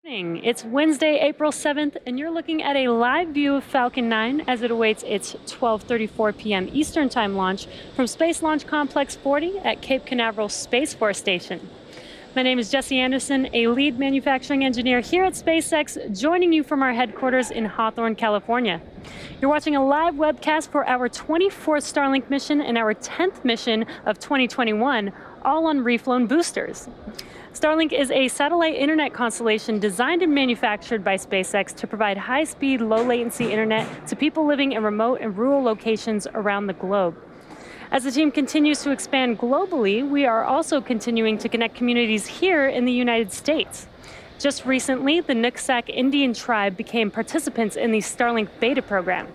It's Wednesday, April 7th, and you're looking at a live view of Falcon 9 as it awaits its 12:34 p.m. Eastern Time launch from Space Launch Complex 40 at Cape Canaveral Space Force Station. My name is Jesse Anderson, a lead manufacturing engineer here at SpaceX, joining you from our headquarters in Hawthorne, California. You're watching a live webcast for our 24th Starlink mission and our 10th mission of 2021, all on reflown boosters. Starlink is a satellite internet constellation designed and manufactured by SpaceX to provide high-speed, low-latency internet to people living in remote and rural locations around the globe. As the team continues to expand globally, we are also continuing to connect communities here in the United States. Just recently, the Nooksack Indian tribe became participants in the Starlink beta program.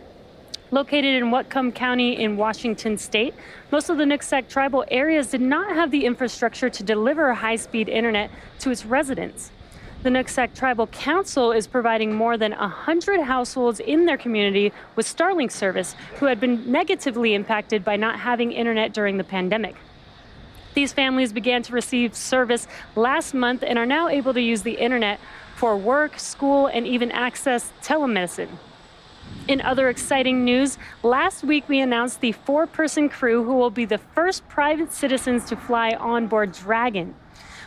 Located in Whatcom County in Washington state, most of the Nooksack tribal areas did not have the infrastructure to deliver high-speed internet to its residents. The Nooksack Tribal Council is providing more than 100 households in their community with Starlink service who had been negatively impacted by not having internet during the pandemic. These families began to receive service last month and are now able to use the internet for work, school, and even access telemedicine. In other exciting news, last week we announced the 4-person crew who will be the first private citizens to fly onboard Dragon.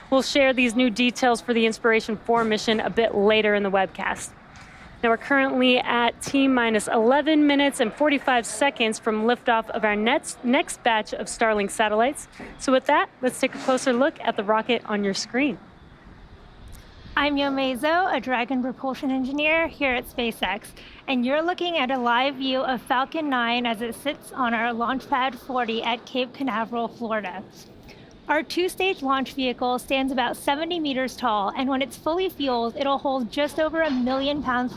We'll share these new details for the Inspiration 4 mission a bit later in the webcast. Now we're currently at T-minus 11 minutes and 45 seconds from liftoff of our next batch of Starlink satellites. So with that, let's take a closer look at the rocket on your screen. I'm Yomezo, a Dragon propulsion engineer here at SpaceX, and you're looking at a live view of Falcon 9 as it sits on our launch pad 40 at Cape Canaveral, Florida. Our two-stage launch vehicle stands about 70 meters tall, and when it's fully fueled, it'll hold just over 1 million pounds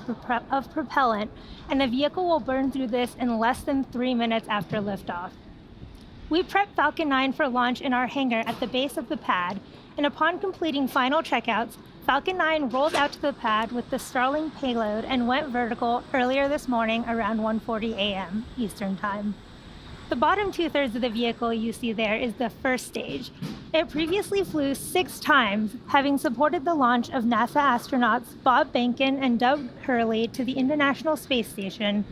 of propellant, and the vehicle will burn through this in less than 3 minutes after liftoff. We prepped Falcon 9 for launch in our hangar at the base of the pad, and upon completing final checkouts, Falcon 9 rolled out to the pad with the Starlink payload and went vertical earlier this morning around 1:40 a.m. Eastern Time. The bottom two-thirds of the vehicle you see there is the first stage. It previously flew 6 times, having supported the launch of NASA astronauts Bob Behnken and Doug Hurley to the International Space Station,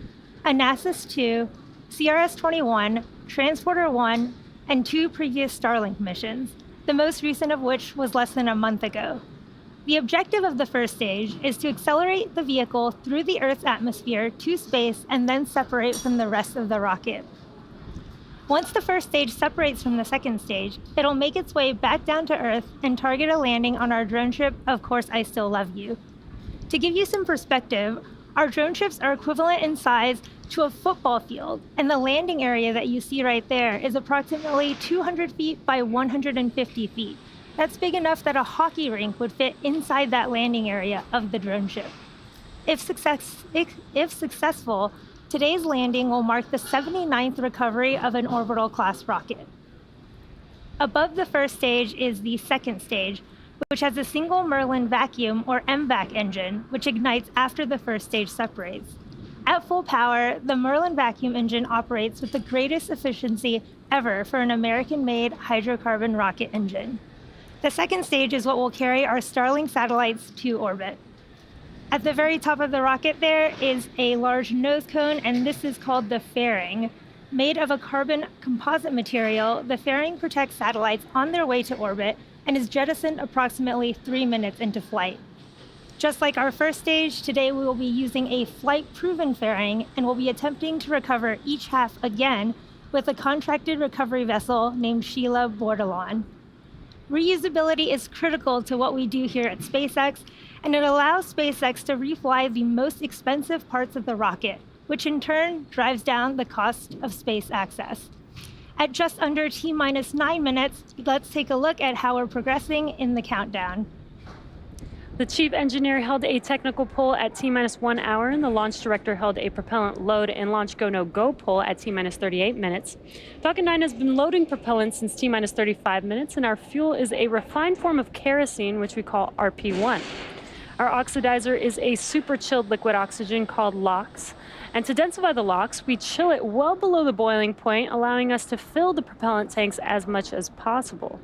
Anasis-2, CRS-21, Transporter-1, and 2 previous Starlink missions, the most recent of which was less than a month ago. The objective of the first stage is to accelerate the vehicle through the Earth's atmosphere to space and then separate from the rest of the rocket. Once the first stage separates from the second stage, it'll make its way back down to Earth and target a landing on our drone ship, Of Course I Still Love You. To give you some perspective, our drone ships are equivalent in size to a football field, and the landing area that you see right there is approximately 200 feet by 150 feet. That's big enough that a hockey rink would fit inside that landing area of the drone ship. If successful, today's landing will mark the 79th recovery of an orbital class rocket. Above the first stage is the second stage, which has a single Merlin vacuum or MVAC engine, which ignites after the first stage separates. At full power, the Merlin vacuum engine operates with the greatest efficiency ever for an American-made hydrocarbon rocket engine. The second stage is what will carry our Starlink satellites to orbit. At the very top of the rocket there is a large nose cone, and this is called the fairing. Made of a carbon composite material, the fairing protects satellites on their way to orbit and is jettisoned approximately 3 minutes into flight. Just like our first stage, today we will be using a flight-proven fairing and will be attempting to recover each half again with a contracted recovery vessel named Sheila Bordelon. Reusability is critical to what we do here at SpaceX, and it allows SpaceX to refly the most expensive parts of the rocket, which in turn drives down the cost of space access. At just under T-minus 9 minutes, let's take a look at how we're progressing in the countdown. The chief engineer held a technical poll at T-minus 1 hour, and the launch director held a propellant load and launch go-no-go poll at T-minus 38 minutes. Falcon 9 has been loading propellant since T-minus 35 minutes, and our fuel is a refined form of kerosene, which we call RP1. Our oxidizer is a super chilled liquid oxygen called LOX. And to densify the LOX, we chill it well below the boiling point, allowing us to fill the propellant tanks as much as possible.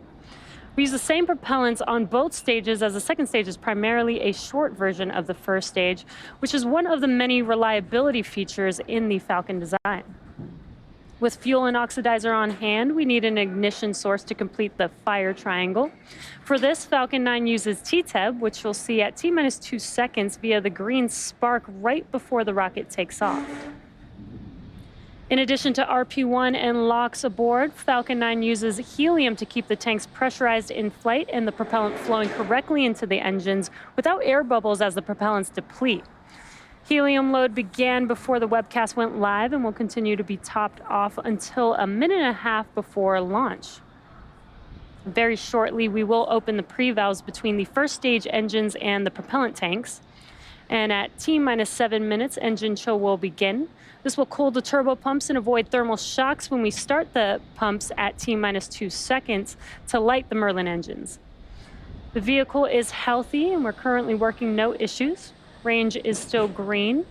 We use the same propellants on both stages, as the second stage is primarily a short version of the first stage, which is one of the many reliability features in the Falcon design. With fuel and oxidizer on hand, we need an ignition source to complete the fire triangle. For this, Falcon 9 uses TTEB, which you'll see at T-minus 2 seconds via the green spark right before the rocket takes off. In addition to RP1 and LOX aboard, Falcon 9 uses helium to keep the tanks pressurized in flight and the propellant flowing correctly into the engines without air bubbles as the propellants deplete. Helium load began before the webcast went live and will continue to be topped off until a minute and a half before launch. Very shortly, we will open the pre-valves between the first stage engines and the propellant tanks. And at T-minus 7 minutes, engine chill will begin. This will cool the turbo pumps and avoid thermal shocks when we start the pumps at T-minus 2 seconds to light the Merlin engines. The vehicle is healthy and we're currently working no issues. Range is still green.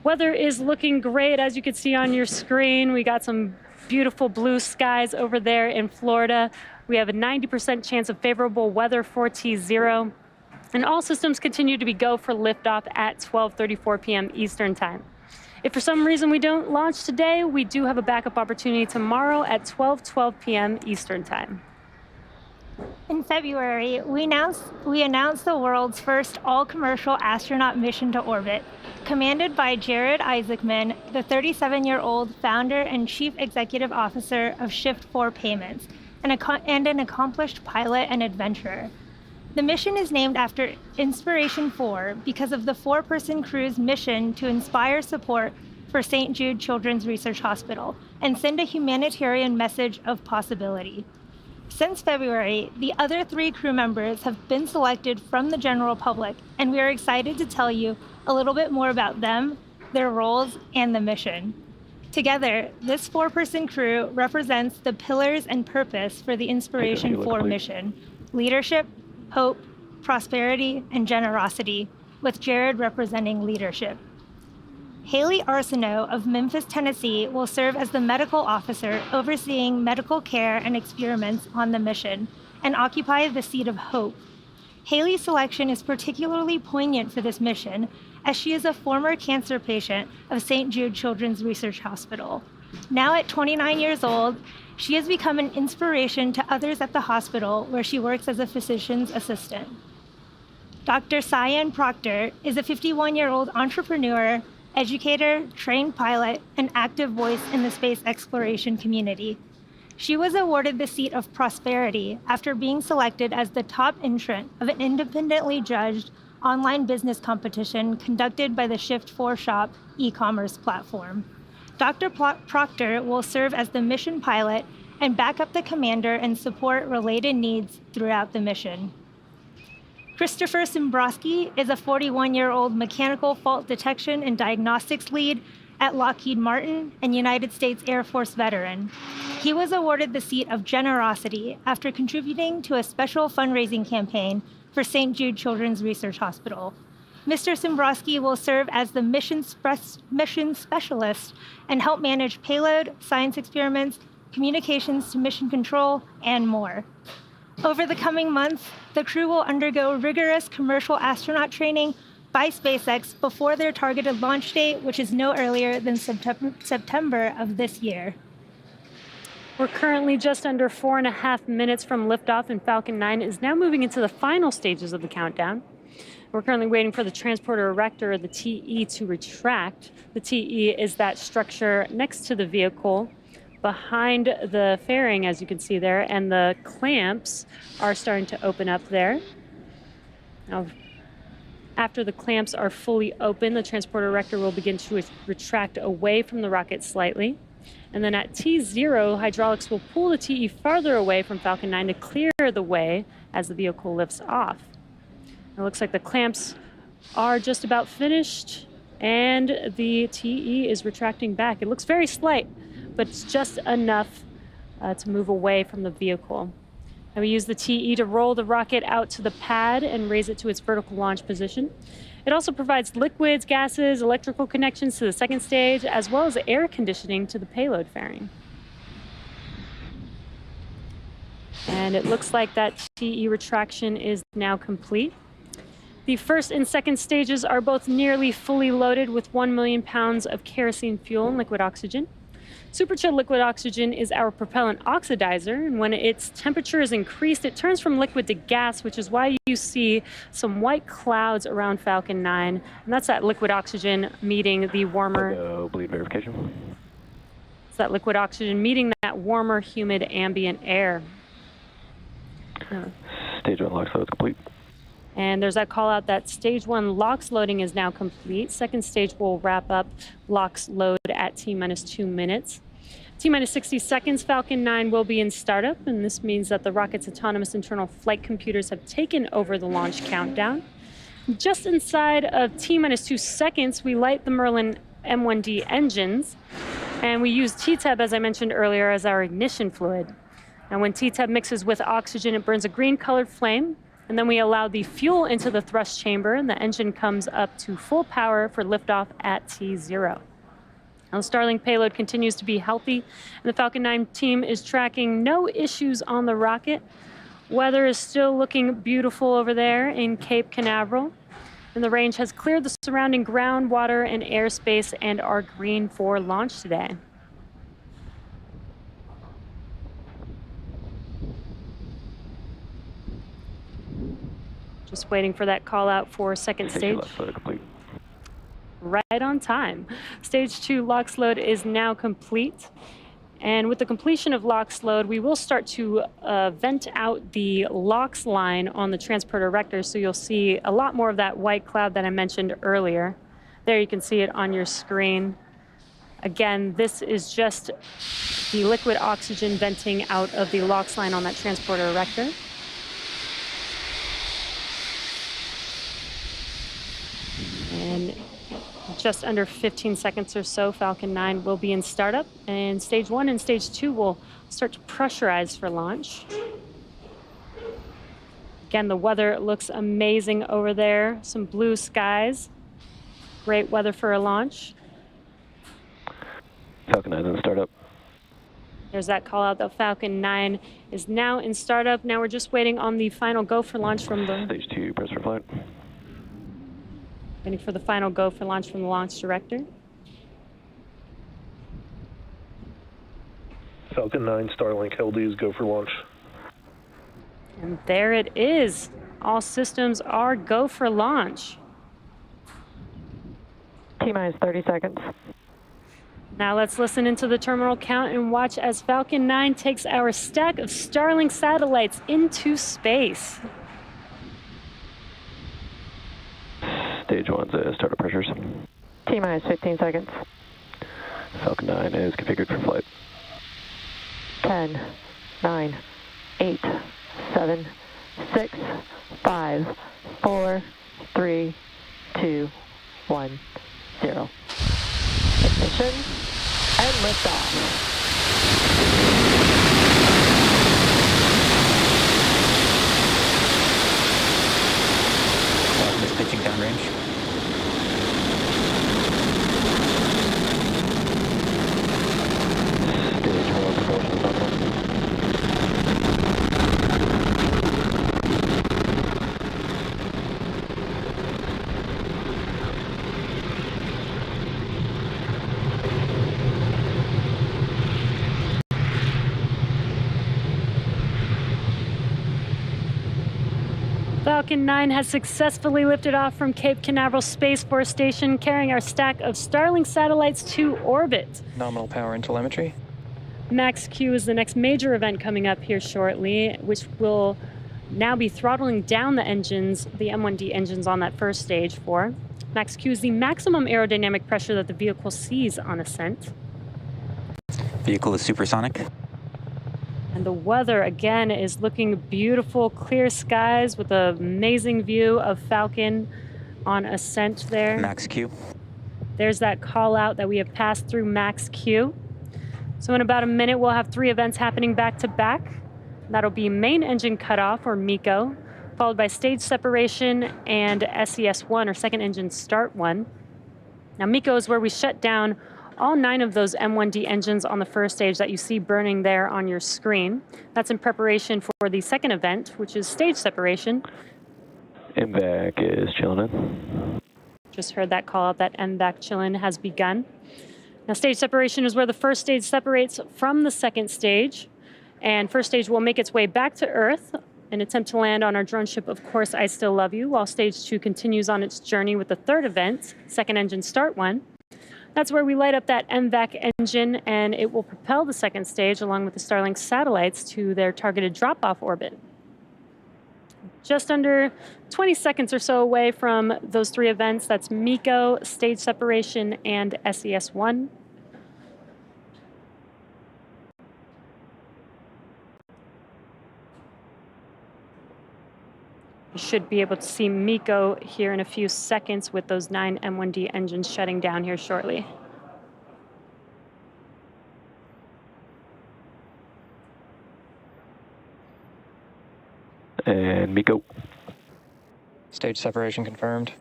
Weather is looking great, as you can see on your screen. We got some beautiful blue skies over there in Florida. We have a 90% chance of favorable weather for T0. And all systems continue to be go for liftoff at 12:34 p.m. Eastern Time. If for some reason we don't launch today, we do have a backup opportunity tomorrow at 12:12 p.m. Eastern Time. In February, we announced the world's first all-commercial astronaut mission to orbit, commanded by Jared Isaacman, the 37-year-old founder and chief executive officer of Shift4 Payments, and an accomplished pilot and adventurer. The mission is named after Inspiration 4 because of the four-person crew's mission to inspire support for St. Jude Children's Research Hospital and send a humanitarian message of possibility. Since February, the other 3 crew members have been selected from the general public, and we are excited to tell you a little bit more about them, their roles, and the mission. Together, this 4-person crew represents the pillars and purpose for the Inspiration 4 mission: leadership, hope, prosperity, and generosity, with Jared representing leadership. Haley Arsenault of Memphis, Tennessee will serve as the medical officer overseeing medical care and experiments on the mission and occupy the seat of hope. Haley's selection is particularly poignant for this mission as she is a former cancer patient of St. Jude Children's Research Hospital. Now at 29 years old, she has become an inspiration to others at the hospital where she works as a physician's assistant. Dr. Cyan Proctor is a 51-year-old entrepreneur, educator, trained pilot, and active voice in the space exploration community. She was awarded the seat of prosperity after being selected as the top entrant of an independently judged online business competition conducted by the Shift4 Shop e-commerce platform. Dr. Proctor will serve as the mission pilot and back up the commander and support related needs throughout the mission. Christopher Simbrowski is a 41-year-old mechanical fault detection and diagnostics lead at Lockheed Martin and United States Air Force veteran. He was awarded the seat of generosity after contributing to a special fundraising campaign for St. Jude Children's Research Hospital. Mr. Simbrowski will serve as the mission specialist and help manage payload, science experiments, communications to mission control, and more. Over the coming months, the crew will undergo rigorous commercial astronaut training by SpaceX before their targeted launch date, which is no earlier than September of this year. We're currently just under 4.5 minutes from liftoff, and Falcon 9 is now moving into the final stages of the countdown. We're currently waiting for the transporter erector, or the TE, to retract. The TE is that structure next to the vehicle behind the fairing, as you can see there, and the clamps are starting to open up there. Now, after the clamps are fully open, the transporter erector will begin to retract away from the rocket slightly. And then at T0, hydraulics will pull the TE farther away from Falcon 9 to clear the way as the vehicle lifts off. It looks like the clamps are just about finished, and the TE is retracting back. It looks very slight, but it's just enough to move away from the vehicle. And we use the TE to roll the rocket out to the pad and raise it to its vertical launch position. It also provides liquids, gases, electrical connections to the second stage, as well as air conditioning to the payload fairing. And it looks like that TE retraction is now complete. The first and second stages are both nearly fully loaded with 1 million pounds of kerosene fuel and liquid oxygen. Superchilled liquid oxygen is our propellant oxidizer, and when its temperature is increased, it turns from liquid to gas, which is why you see some white clouds around Falcon 9, and that's that liquid oxygen meeting the warmer... bleed verification. It's that liquid oxygen meeting that warmer, humid ambient air. Stage 1 LOX load complete. And there's that call out that stage 1 LOX loading is now complete. Second stage will wrap up LOX load at T-minus 2 minutes. T-minus 60 seconds, Falcon 9 will be in startup, and this means that the rocket's autonomous internal flight computers have taken over the launch countdown. Just inside of T-minus 2 seconds, we light the Merlin M1D engines, and we use TTEB, as I mentioned earlier, as our ignition fluid. And when TTEB mixes with oxygen, it burns a green-colored flame, and then we allow the fuel into the thrust chamber, and the engine comes up to full power for liftoff at T0. Now, the Starlink payload continues to be healthy, and the Falcon 9 team is tracking no issues on the rocket. Weather is still looking beautiful over there in Cape Canaveral, and the range has cleared the surrounding ground, water, and airspace and are green for launch today. Just waiting for that call out for second stage. Right on time. Stage 2 LOX load is now complete. And with the completion of LOX load, we will start to vent out the LOX line on the transporter erector, so you'll see a lot more of that white cloud that I mentioned earlier. There you can see it on your screen. Again, this is just the liquid oxygen venting out of the LOX line on that transporter erector. And just under 15 seconds or so, Falcon 9 will be in startup, and stage 1 and stage 2 will start to pressurize for launch. Again, the weather looks amazing over there. Some blue skies. Great weather for a launch. Falcon 9 in startup. There's that call out that Falcon 9 is now in startup. Now we're just waiting on the final go for launch from the... Stage 2, press for flight. Waiting for the final go for launch from the launch director. Falcon 9 Starlink LDs go for launch. And there it is. All systems are go for launch. T-minus 30 seconds. Now let's listen into the terminal count and watch as Falcon 9 takes our stack of Starlink satellites into space. Stage 1's startup pressures. T-minus 15 seconds. Falcon 9 is configured for flight. 10, 9, 8, 7, 6, 5, 4, 3, 2, 1, 0. Ignition and liftoff. Falcon is pitching downrange. Stage 1 propulsion is nominal. Falcon 9 has successfully lifted off from Cape Canaveral Space Force Station, carrying our stack of Starlink satellites to orbit. Nominal power and telemetry. Max Q is the next major event coming up here shortly, which will now be throttling down the engines, the M1D engines on that first stage for. Max Q is the maximum aerodynamic pressure that the vehicle sees on ascent. Vehicle is supersonic. And the weather, again, is looking beautiful, clear skies with an amazing view of Falcon on ascent there. Max Q. There's that call out that we have passed through Max Q. So in about a minute, we'll have 3 events happening back to back. That'll be main engine cutoff, or MECO, followed by stage separation and SES1, or second engine start 1. Now MECO is where we shut down all 9 of those M1D engines on the first stage that you see burning there on your screen. That's in preparation for the second event, which is stage separation. MVAC is chilling in. Just heard that call out that MVAC chillin' has begun. Now stage separation is where the first stage separates from the second stage. And first stage will make its way back to Earth and attempt to land on our drone ship, Of Course I Still Love You, while stage 2 continues on its journey with the third event, second engine start 1. That's where we light up that MVAC engine, and it will propel the second stage along with the Starlink satellites to their targeted drop-off orbit. Just under 20 seconds or so away from those 3 events, that's MECO, stage separation, and SES1. You should be able to see MECO here in a few seconds with those 9 M1D engines shutting down here shortly. And MECO. Stage separation confirmed.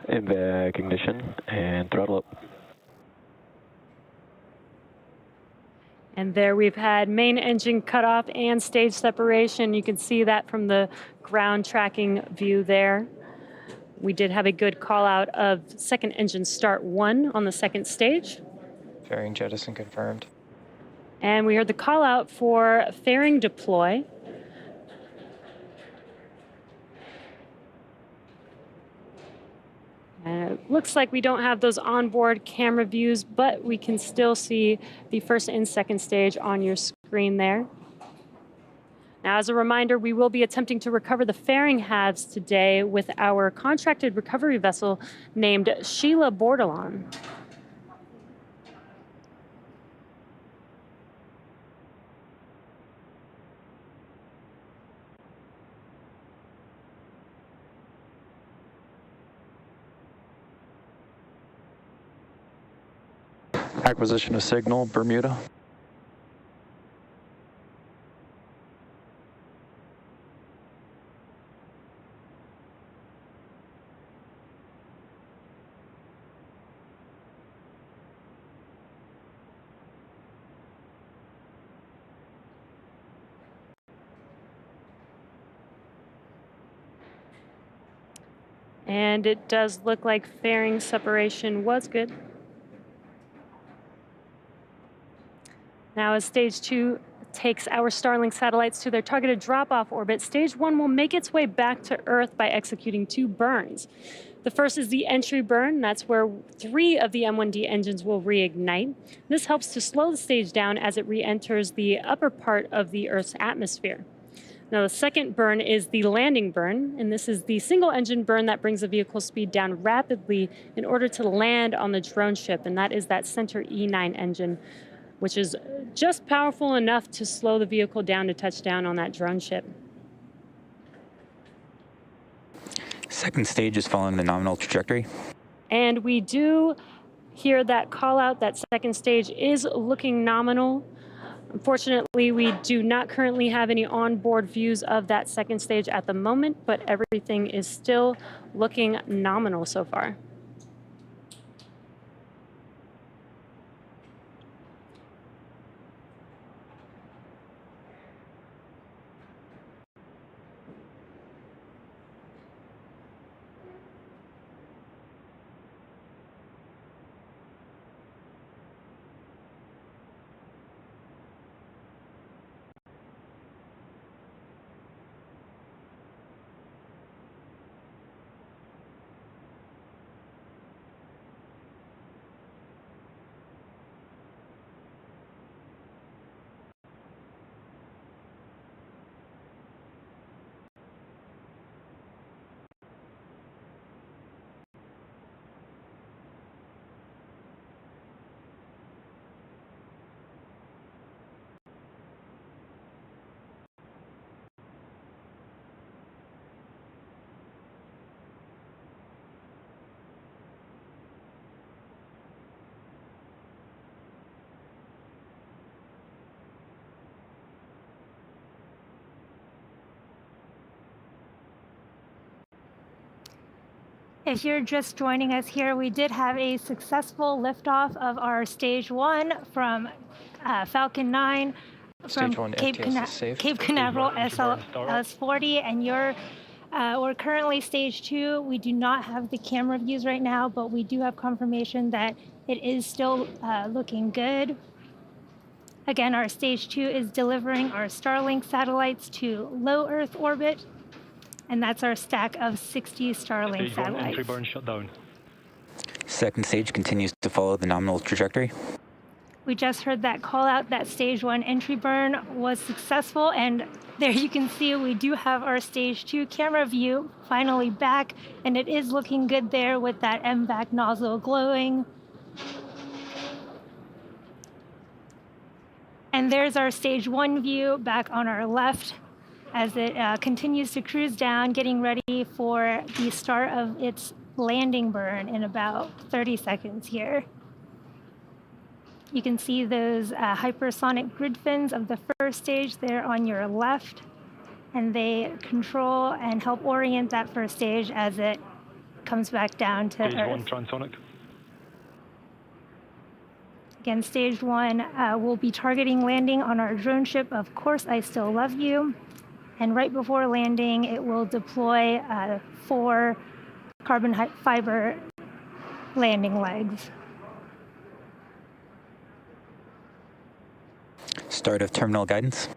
MVAC ignition and throttle up. And there we've had main engine cutoff and stage separation. You can see that from the ground tracking view there. We did have a good call out of second engine start 1 on the second stage. Fairing jettison confirmed. And we heard the call out for fairing deploy. And it looks like we don't have those onboard camera views, but we can still see the first and second stage on your screen there. Now, as a reminder, we will be attempting to recover the fairing halves today with our contracted recovery vessel named Sheila Bordelon. Acquisition of signal, Bermuda. And it does look like fairing separation was good. Now, as stage 2 takes our Starlink satellites to their targeted drop-off orbit, stage 1 will make its way back to Earth by executing 2 burns. The first is the entry burn. That's where 3 of the M1D engines will reignite. This helps to slow the stage down as it re-enters the upper part of the Earth's atmosphere. Now, the second burn is the landing burn, and this is the single engine burn that brings the vehicle speed down rapidly in order to land on the drone ship, and that is that center E9 engine, which is just powerful enough to slow the vehicle down to touch down on that drone ship. Second stage is following the nominal trajectory. And we do hear that call out that second stage is looking nominal. Unfortunately, we do not currently have any onboard views of that second stage at the moment, but everything is still looking nominal so far. If you're just joining us here, we did have a successful liftoff of our stage 1 from Falcon 9 from Stage 1 FTS is safe. Cape Canaveral SLS-40, and we're currently stage 2. We do not have the camera views right now, but we do have confirmation that it is still looking good. Again, our stage 2 is delivering our Starlink satellites to low Earth orbit. And that's our stack of 60 Starlink satellites. Entry burn shut down. Second stage continues to follow the nominal trajectory. We just heard that call out that stage 1 entry burn was successful, and there you can see we do have our stage 2 camera view finally back, and it is looking good there with that MVAC nozzle glowing. And there's our stage 1 view back on our left as it continues to cruise down, getting ready for the start of its landing burn in about 30 seconds here. You can see those hypersonic grid fins of the first stage there on your left, and they control and help orient that first stage as it comes back down to Stage Earth. 1 transonic. Again, stage 1 will be targeting landing on our drone ship, Of Course I Still Love You. And right before landing, it will deploy 4 carbon fiber landing legs. Start of terminal guidance.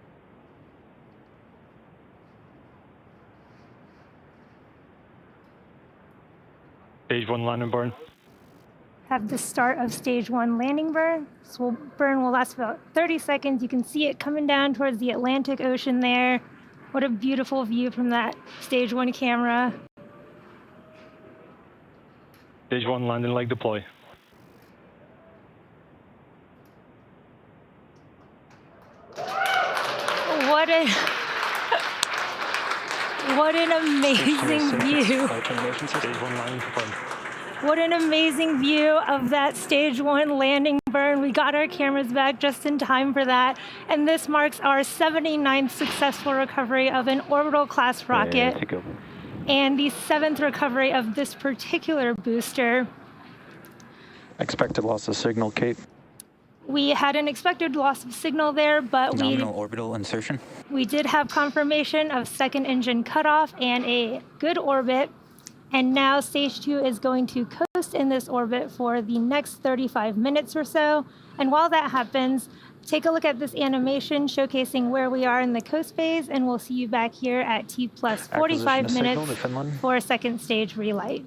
Stage 1 landing burn. Have the start of stage 1 landing burn. Burn will last about 30 seconds. You can see it coming down towards the Atlantic Ocean there. What a beautiful view from that stage 1 camera. Stage 1 landing leg deploy. What an amazing view. Stage 1 landing confirmed. What an amazing view of that stage 1 landing burn. We got our cameras back just in time for that. And this marks our 79th successful recovery of an orbital class rocket. And the 7th recovery of this particular booster. Expected loss of signal, Kate. We had an expected loss of signal there, but Nominal orbital insertion. we did have confirmation of second engine cutoff and a good orbit. And now stage 2 is going to coast in this orbit for the next 35 minutes or so. And while that happens, take a look at this animation showcasing where we are in the coast phase, and we'll see you back here at T plus 45 Acquisition of minutes signal to Finland. for a second stage relight.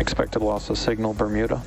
Expected loss of signal, Bermuda.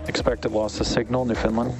Expected loss of signal, Newfoundland.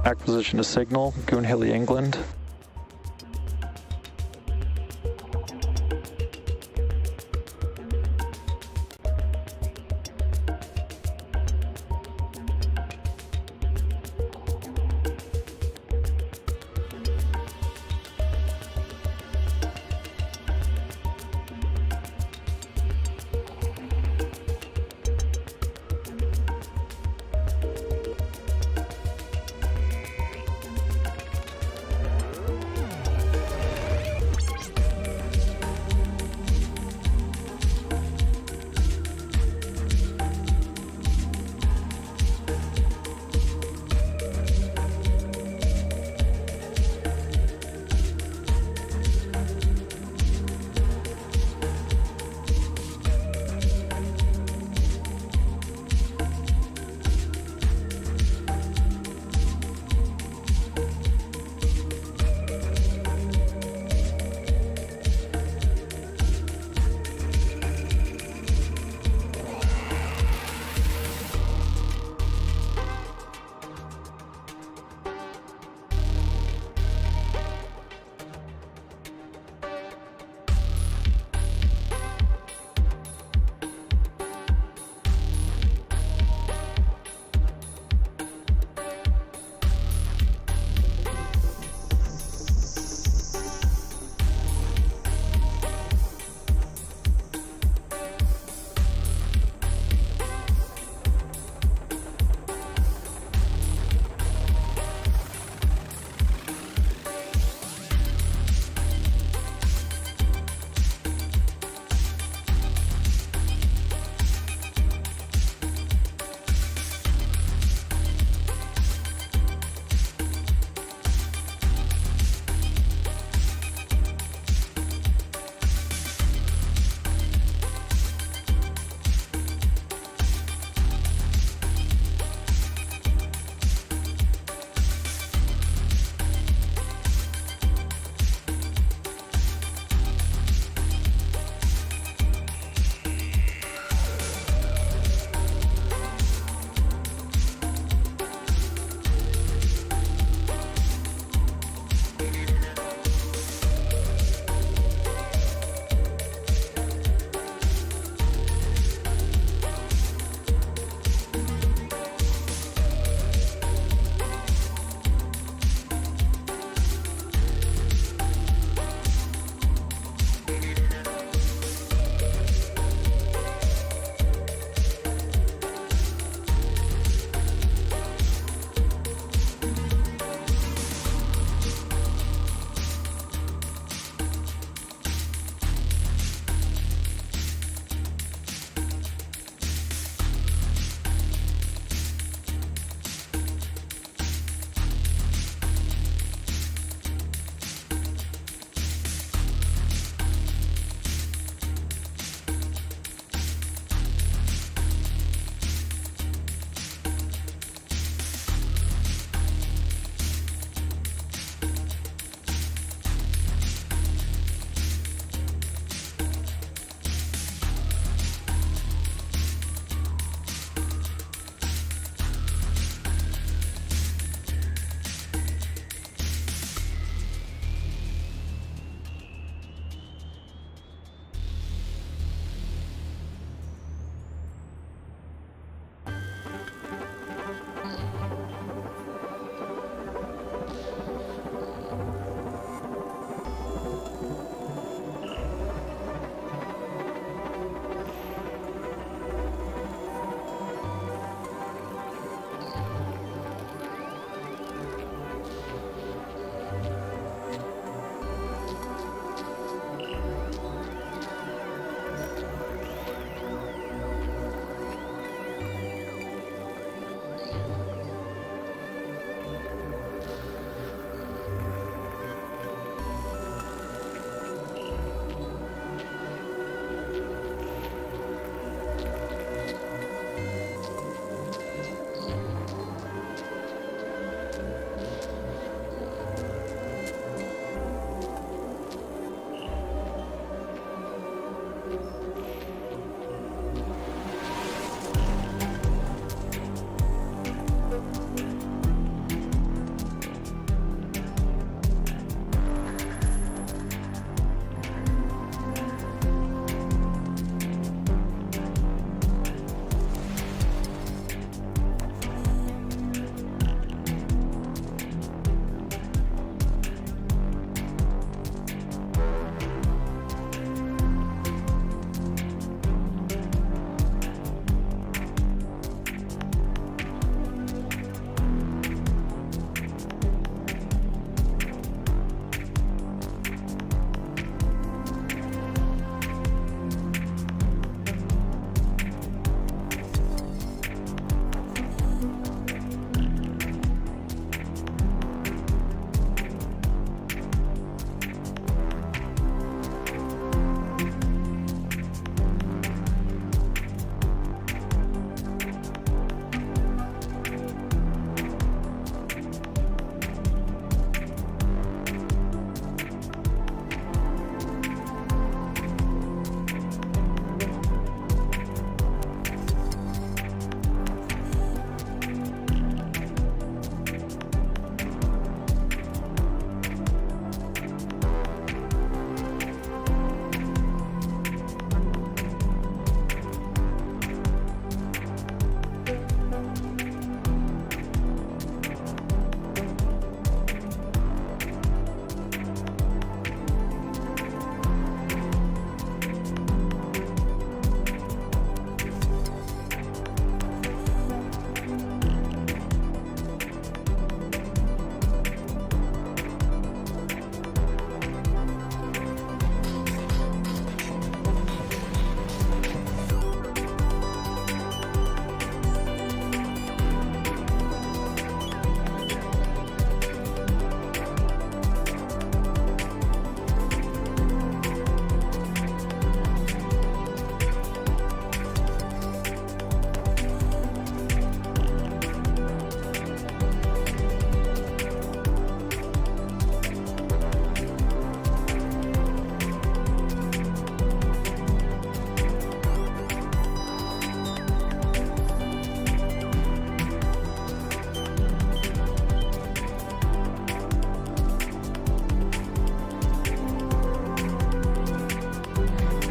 Acquisition of signal, Goonhilly, England.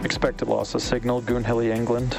Expected loss of signal, Goonhilly, England.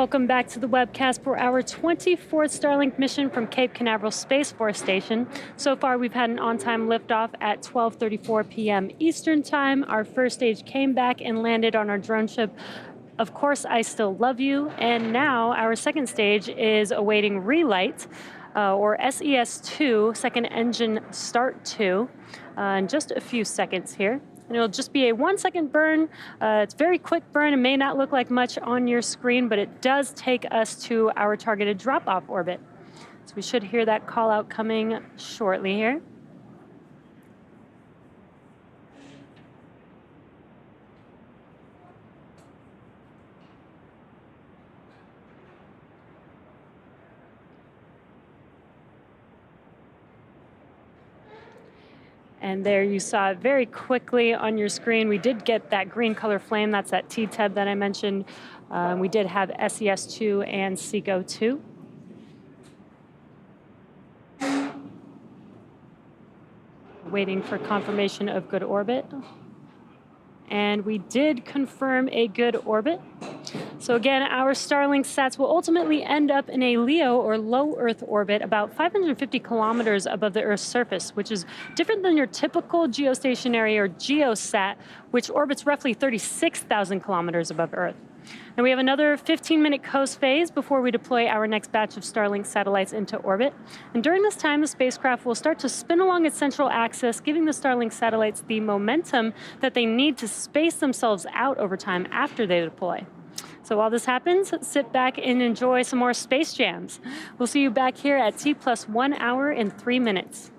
Welcome back to the webcast for our 24th Starlink mission from Cape Canaveral Space Force Station. So far, we've had an on-time liftoff at 12:34 p.m. Eastern Time. Our first stage came back and landed on our drone ship, Of Course I Still Love You. And now our second stage is awaiting relight, or SES-2, second engine start 2, in just a few seconds here. And it'll just be a 1-second burn. It's a very quick burn. It may not look like much on your screen, but it does take us to our targeted drop-off orbit. So we should hear that call out coming shortly here. And there you saw it very quickly on your screen. We did get that green color flame. That's that T-TEB that I mentioned. We did have SES-2 and SECO-2. Waiting for confirmation of good orbit. And we did confirm a good orbit. So again, our Starlink sats will ultimately end up in a LEO, or low Earth orbit, about 550 kilometers above the Earth's surface, which is different than your typical geostationary or geosat, which orbits roughly 36,000 kilometers above Earth. And we have another 15-minute coast phase before we deploy our next batch of Starlink satellites into orbit. And during this time, the spacecraft will start to spin along its central axis, giving the Starlink satellites the momentum that they need to space themselves out over time after they deploy. So while this happens, sit back and enjoy some more space jams. We'll see you back here at T+1 hour and 3 minutes.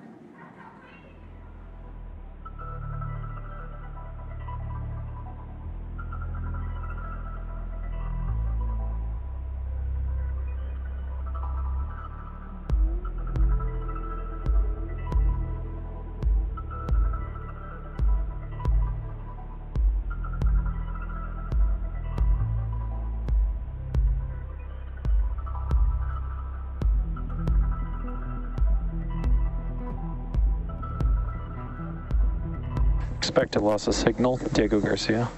Expected loss of signal, Diego Garcia.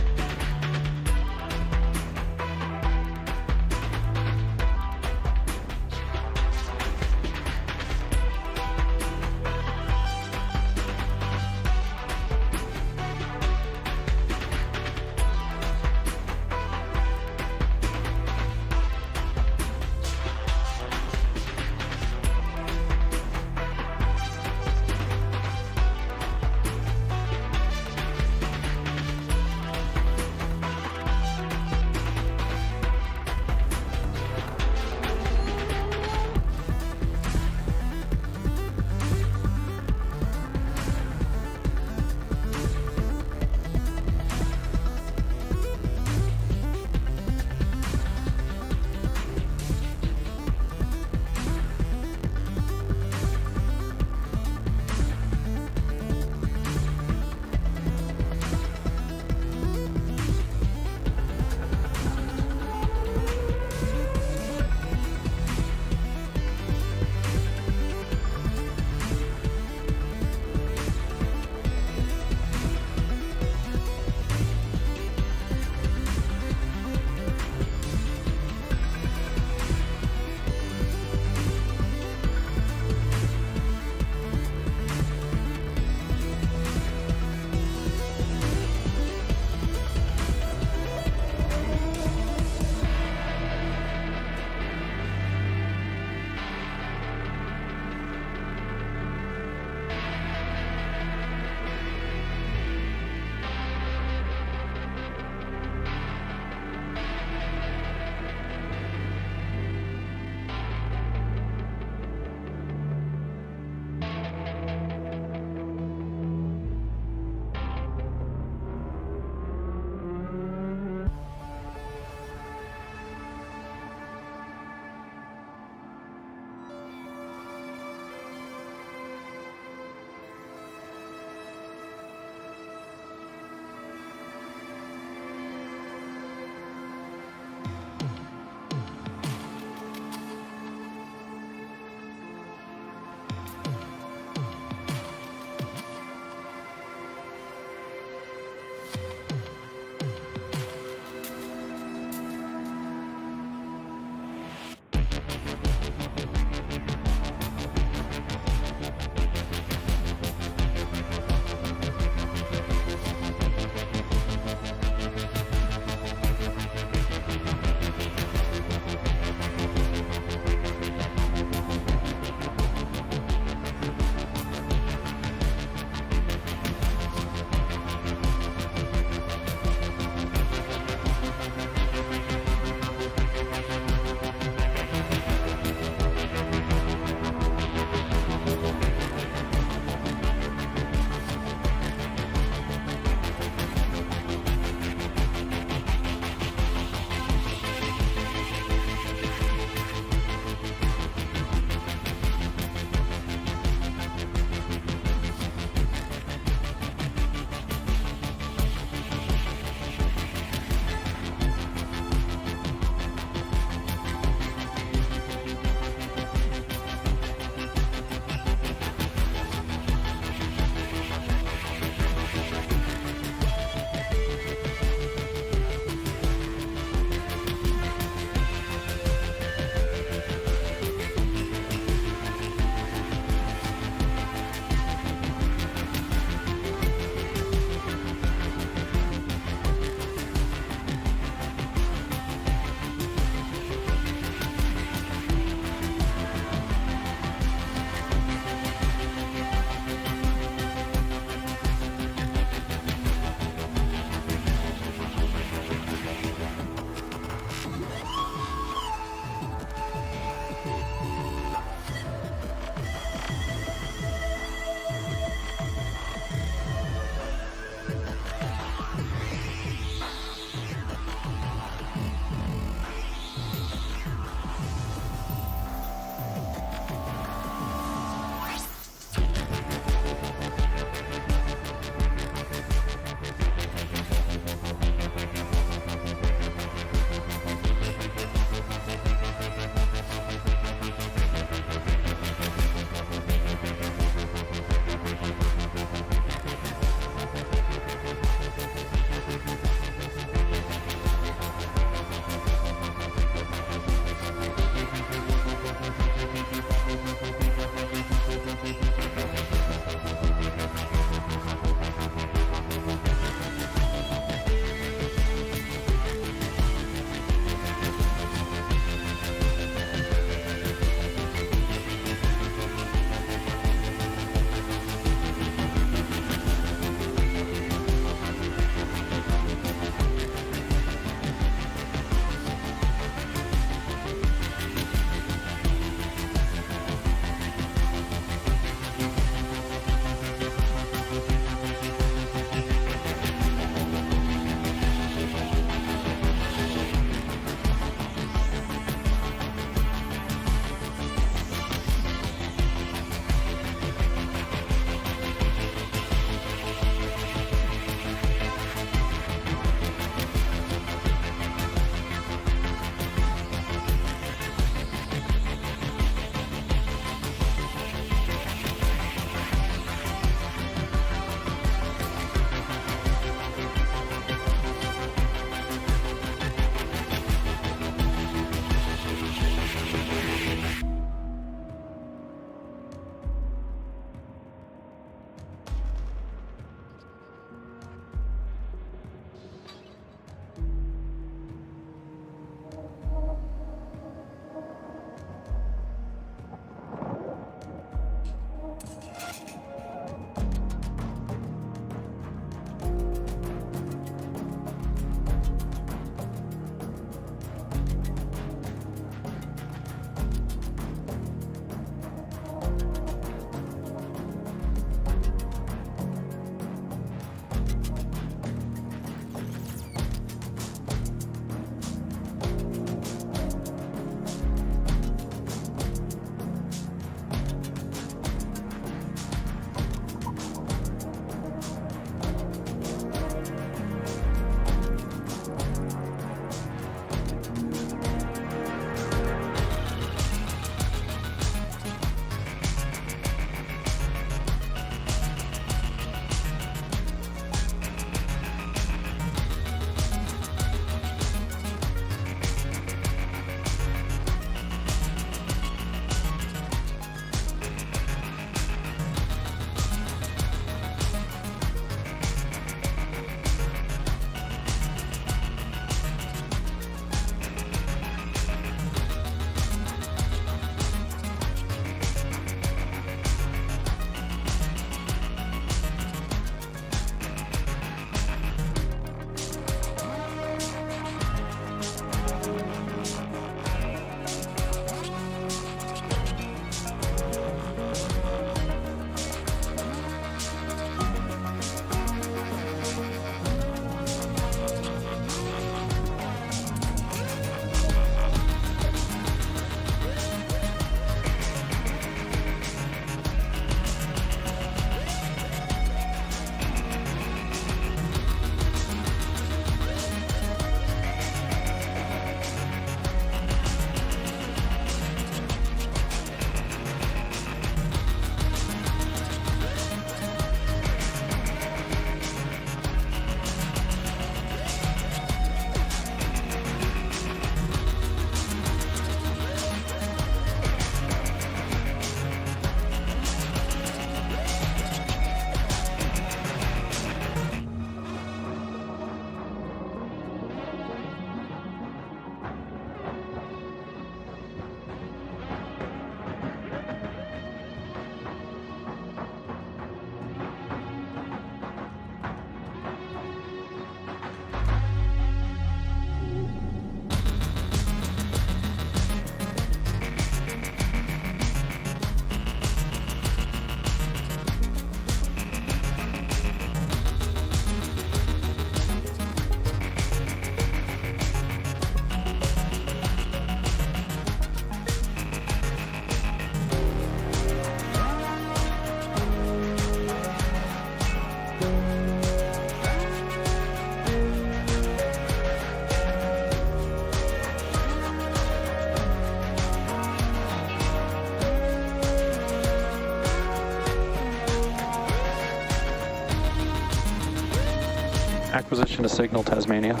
Acquisition to signal, Tasmania.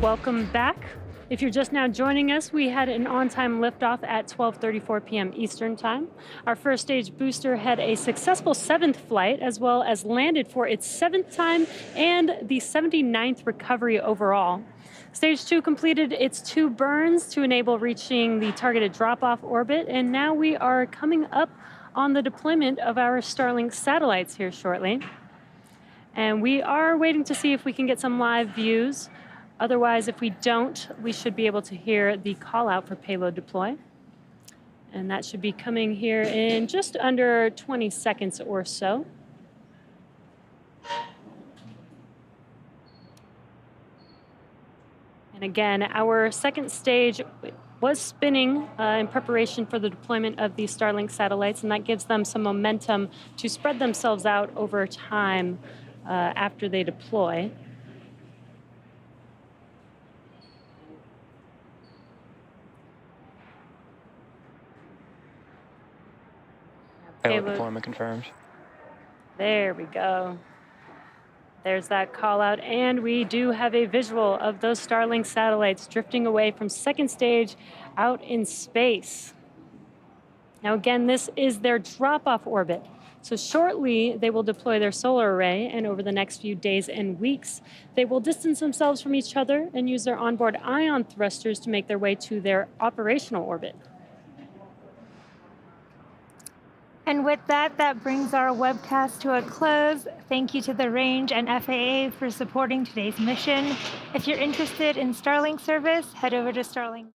Welcome back. If you're just now joining us, we had an on-time liftoff at 12:34 p.m. Eastern Time. Our first stage booster had a successful 7th flight, as well as landed for its 7th time and the 79th recovery overall. Stage 2 completed its 2 burns to enable reaching the targeted drop-off orbit, and now we are coming up on the deployment of our Starlink satellites here shortly. And we are waiting to see if we can get some live views. Otherwise, if we don't, we should be able to hear the call out for payload deploy. And that should be coming here in just under 20 seconds or so. And again, our second stage was spinning in preparation for the deployment of these Starlink satellites, and that gives them some momentum to spread themselves out over time after they deploy. Payload deployment confirmed. There we go. There's that call out, and we do have a visual of those Starlink satellites drifting away from second stage out in space. Now again, this is their drop-off orbit. So shortly, they will deploy their solar array, and over the next few days and weeks, they will distance themselves from each other and use their onboard ion thrusters to make their way to their operational orbit. And with that, that brings our webcast to a close. Thank you to the Range and FAA for supporting today's mission. If you're interested in Starlink service, head over to Starlink.